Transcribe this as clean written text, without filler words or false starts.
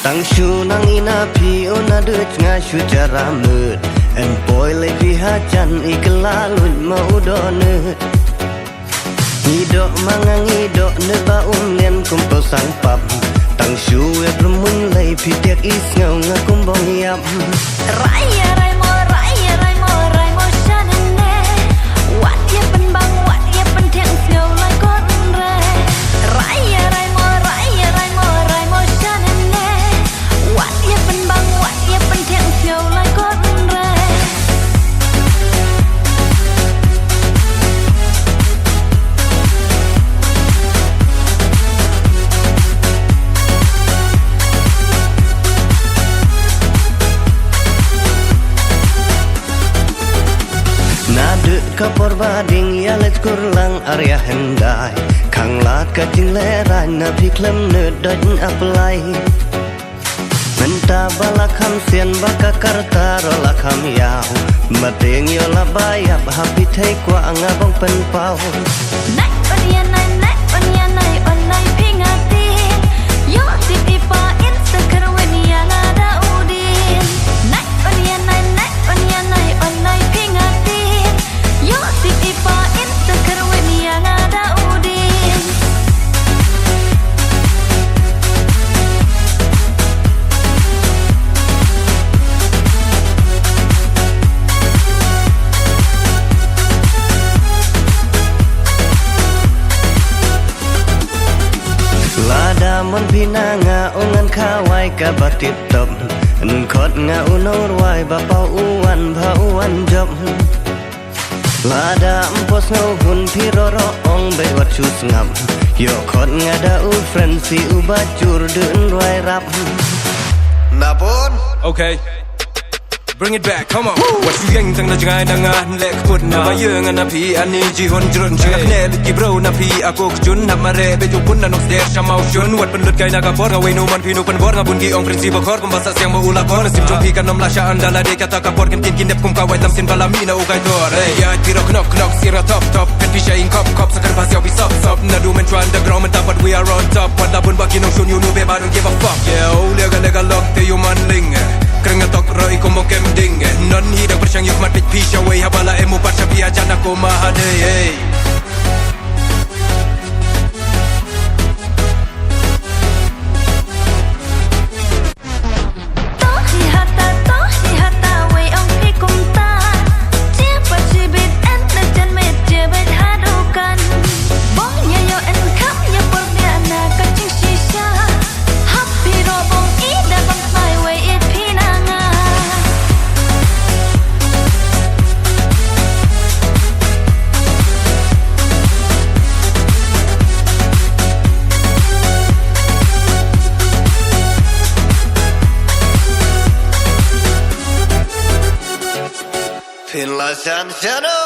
Tang shu nang ina pi ona de nga shu cara mut en boy le pi hajan iklalun mau done Ngidok mangang ngidok ne ba len kumpo sang pap Tang shu e brumun le pi tek is ngau ngakum bong yap Raya rai mo shanane Wat ye pen bang wat ye pen tiang siau lai kot re Raya rai mo shanane Wat ye pen bang wat ye pen tiang siau lai kot re Kapor bading ya let kurlang area hendai Kang lat ka jing lerai na piklem nedaj apply Menta bala kham sian baka karta rola kham yau Mateng yo la bayap happy thai kwa anga bong pen pau Nai onai pingati Yo tipi pa insecure when yang ada udin Nai onai pingati Yo tipi pa insecure when yang ada udin Lada mon pinanga ongan kawai ka batip top Nkot nga unor wai ba pau uwan ba uwan job Lada empos ngau hun piroro ong be wat chus ngam Yo khot nga da u friend si u bajur dun roi rap Napon Okay, bring it back, come on. What you yang tang na jangai na nga lek put na ba yung na pi ani ji hon jrun chak ne ki bro na pi ako jun na mare be ju pun na nok der chamau jun wat pendut kai na ka por we no man pi no pen bor nga bun gi ong prinsip khor kum basa siang mo ula kor sim jom pi kan nom la sha andala de kata ka por kin dep kum ka wai lam sin bala mi na u kai tor ya ti rock knock sira top pen pi shaing cop sakar pas yaw bi sop na do men try underground men but we are on top what la bun ba ki no shun you no be ba don't give a fuck yeah oh lega lock te you man ling Kerana tok roi ko mo kem ding Non hidang persyang yuk mat pit pisha Way habala emu pasha biya jana ko mahade Pin la san chano